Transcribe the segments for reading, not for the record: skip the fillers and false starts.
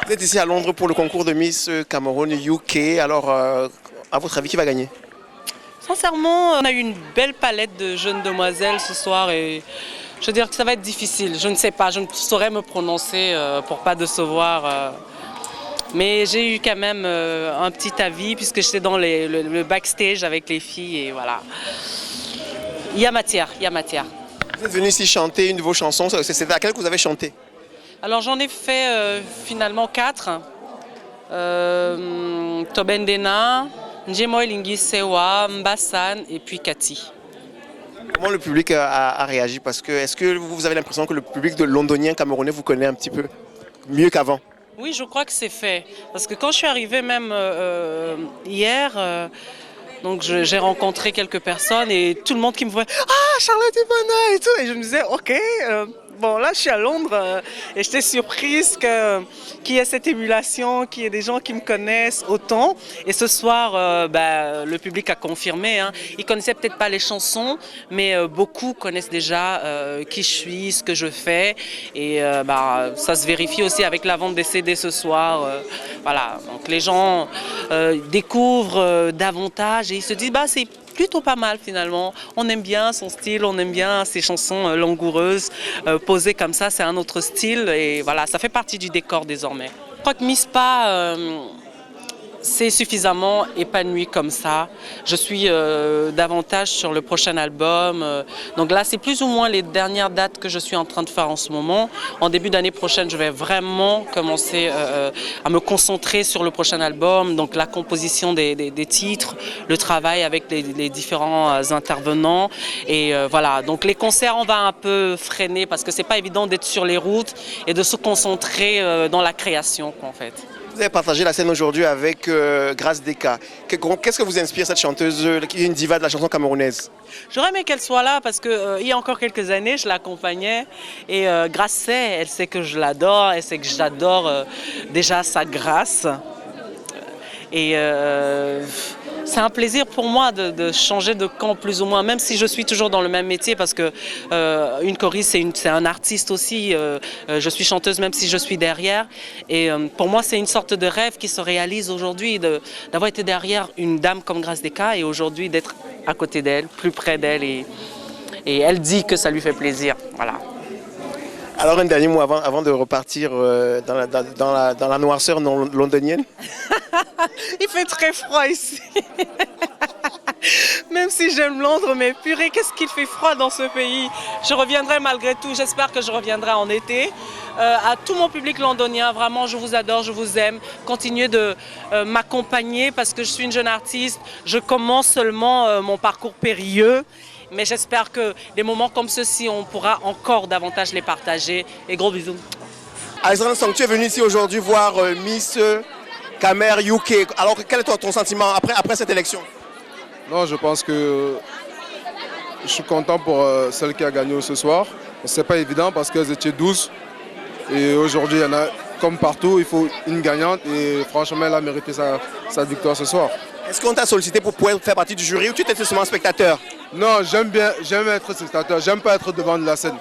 Vous êtes ici à Londres pour le concours de Miss Cameroun UK. Alors, à votre avis, qui va gagner? Sincèrement, on a eu une belle palette de jeunes demoiselles ce soir et je veux dire que ça va être difficile. Je ne sais pas, je ne saurais me prononcer pour pas décevoir. Mais j'ai eu quand même un petit avis puisque j'étais dans le backstage avec les filles et voilà. Il y a matière, il y a matière. Vous êtes venu ici chanter une de vos chansons. C'est laquelle que vous avez chanté? Alors j'en ai fait finalement 4. Tobendena, Njemoy Lingi Sewa, Mbassan et puis Cathy. Comment le public a réagi? Parce que est-ce que vous avez l'impression que le public de londonien camerounais vous connaît un petit peu mieux qu'avant? Oui, je crois que c'est fait. Parce que quand je suis arrivée même hier, donc j'ai rencontré quelques personnes et tout le monde qui me voit, ah, Charlotte Ibona et tout. Et je me disais, ok, bon là je suis à Londres et j'étais surprise qu'il y ait cette émulation, qu'il y ait des gens qui me connaissent autant. Et ce soir, le public a confirmé. Hein. Ils connaissaient peut-être pas les chansons, mais beaucoup connaissent déjà qui je suis, ce que je fais. Et ça se vérifie aussi avec la vente des CD ce soir. Voilà, donc les gens découvrent davantage et ils se disent, c'est plutôt pas mal finalement. On aime bien son style, on aime bien ses chansons langoureuses, posées comme ça, c'est un autre style et voilà, ça fait partie du décor désormais. Je crois que Miss Pa, c'est suffisamment épanoui comme ça. Je suis davantage sur le prochain album. Donc là, c'est plus ou moins les dernières dates que je suis en train de faire en ce moment. En début d'année prochaine, je vais vraiment commencer à me concentrer sur le prochain album. Donc la composition des titres, le travail avec les différents intervenants. Et voilà, donc les concerts, on va un peu freiner parce que c'est pas évident d'être sur les routes et de se concentrer dans la création, en fait. Vous avez partagé la scène aujourd'hui avec Grace Deka. Qu'est-ce que vous inspire cette chanteuse qui est une diva de la chanson camerounaise? J'aurais aimé qu'elle soit là parce qu'il y a encore quelques années, je l'accompagnais et Grace elle sait que je l'adore, elle sait que j'adore déjà sa grâce. Et c'est un plaisir pour moi de changer de camp plus ou moins, même si je suis toujours dans le même métier parce que une choriste c'est un artiste aussi, je suis chanteuse même si je suis derrière et pour moi c'est une sorte de rêve qui se réalise aujourd'hui d'avoir été derrière une dame comme Grace Deka et aujourd'hui d'être à côté d'elle, plus près d'elle et elle dit que ça lui fait plaisir, voilà. Alors un dernier mot avant de repartir dans la noirceur londonienne. Il fait très froid ici. Même si j'aime Londres, mais purée, qu'est-ce qu'il fait froid dans ce pays. Je reviendrai malgré tout, j'espère que je reviendrai en été. À tout mon public londonien, vraiment, je vous adore, je vous aime. Continuez de m'accompagner parce que je suis une jeune artiste. Je commence seulement mon parcours périlleux. Mais j'espère que des moments comme ceux-ci, on pourra encore davantage les partager. Et gros bisous. Alexandre Song, tu es venu ici aujourd'hui voir Miss Camer UK. Alors, quel est ton sentiment après cette élection? Non, je pense que je suis content pour celle qui a gagné ce soir. Ce n'est pas évident parce qu'elles étaient 12. Et aujourd'hui, il y en a, comme partout, il faut une gagnante. Et franchement, elle a mérité sa victoire ce soir. Est-ce qu'on t'a sollicité pour pouvoir faire partie du jury ou tu étais seulement spectateur? Non, j'aime être spectateur. J'aime pas être devant de la scène.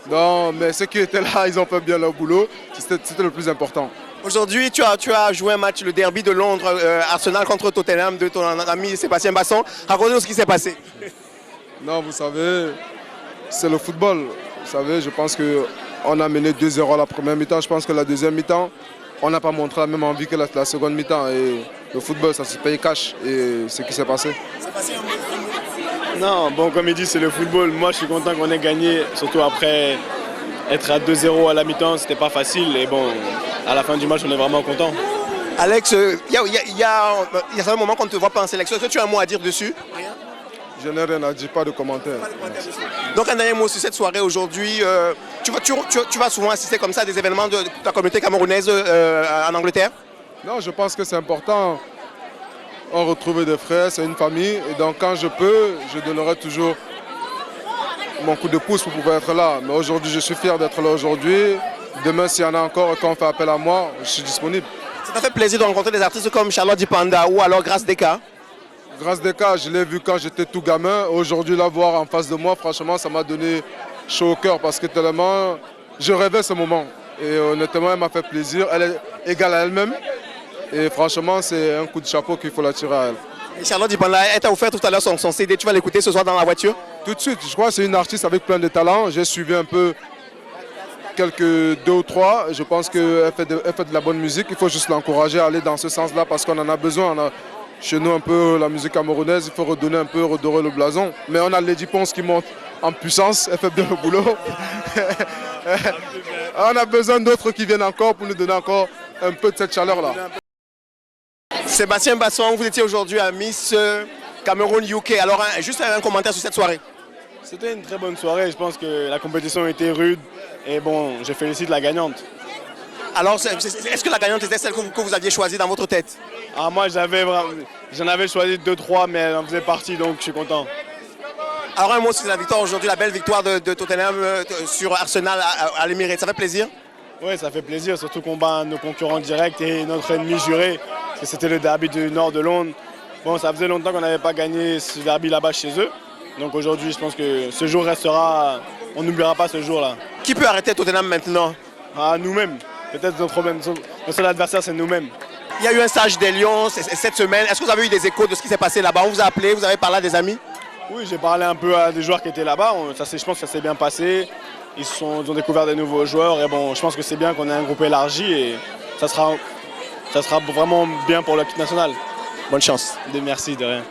Non, mais ceux qui étaient là, ils ont fait bien leur boulot. C'était le plus important. Aujourd'hui, tu as joué un match, le derby de Londres, Arsenal contre Tottenham, de ton ami Sébastien Basson. Raconte-nous ce qui s'est passé. Non, vous savez, c'est le football. Vous savez, je pense qu'on a mené 2-0 à la première mi-temps. Je pense que la deuxième mi-temps, on n'a pas montré la même envie que la seconde mi-temps. Et le football, ça se paye cash. Et c'est ce qui s'est passé. Non, bon, comme il dit, c'est le football. Moi, je suis content qu'on ait gagné, surtout après être à 2-0 à la mi-temps. C'était pas facile. Et bon, à la fin du match, on est vraiment content. Alex, il y a un moment qu'on ne te voit pas en sélection. Est-ce que tu as un mot à dire dessus? Je n'ai rien à dire, pas de commentaires. Donc un dernier mot sur cette soirée aujourd'hui. Tu vas souvent assister comme ça à des événements de ta communauté camerounaise en Angleterre? Non, je pense que c'est important. On retrouve des frères, c'est une famille. Et donc quand je peux, je donnerai toujours mon coup de pouce pour pouvoir être là. Mais aujourd'hui, je suis fier d'être là aujourd'hui. Demain, s'il y en a encore et qu'on fait appel à moi, je suis disponible. Ça t'a fait plaisir de rencontrer des artistes comme Charlotte Dipanda ou alors Grace Deka? Grace Deka, je l'ai vu quand j'étais tout gamin. Aujourd'hui, la voir en face de moi, franchement, ça m'a donné chaud au cœur parce que tellement je rêvais ce moment. Et honnêtement, elle m'a fait plaisir. Elle est égale à elle-même. Et franchement, c'est un coup de chapeau qu'il faut la tirer à elle. Et Charlotte Dibanda, elle t'a offert tout à l'heure son CD. Tu vas l'écouter ce soir dans la voiture? Tout de suite, je crois que c'est une artiste avec plein de talents. J'ai suivi un peu deux ou trois. Je pense qu'elle fait de la bonne musique. Il faut juste l'encourager à aller dans ce sens-là parce qu'on en a besoin. On a chez nous un peu la musique camerounaise. Il faut redonner un peu, redorer le blason. Mais on a Lady Ponce qui monte en puissance. Elle fait bien le boulot. On a besoin d'autres qui viennent encore pour nous donner encore un peu de cette chaleur-là. Sébastien Basson, vous étiez aujourd'hui à Miss Cameroun UK. Alors, juste un commentaire sur cette soirée. C'était une très bonne soirée. Je pense que la compétition était rude. Et bon, je félicite la gagnante. Alors, est-ce que la gagnante était celle que vous aviez choisie dans votre tête? Ah, moi, j'en avais choisi 2-3, mais elle en faisait partie, donc je suis content. Alors, un mot sur la victoire aujourd'hui, la belle victoire de Tottenham sur Arsenal à l'Emirates. Ça fait plaisir? Oui, ça fait plaisir, surtout qu'on bat nos concurrents directs et notre ennemi juré. Parce que c'était le derby du nord de Londres. Bon, ça faisait longtemps qu'on n'avait pas gagné ce derby là-bas chez eux. Donc aujourd'hui, je pense que ce jour restera, on n'oubliera pas ce jour-là. Qui peut arrêter Tottenham maintenant? Ah, nous-mêmes. Peut-être notre problème. Notre seul adversaire, c'est nous-mêmes. Il y a eu un stage des Lions cette semaine. Est-ce que vous avez eu des échos de ce qui s'est passé là-bas? On vous a appelé, vous avez parlé à des amis? Oui, j'ai parlé un peu à des joueurs qui étaient là-bas. Je pense que ça s'est bien passé. Ils ont découvert des nouveaux joueurs. Et bon, je pense que c'est bien qu'on ait un groupe élargi et ça sera vraiment bien pour l'équipe nationale. Bonne chance. Merci, de rien.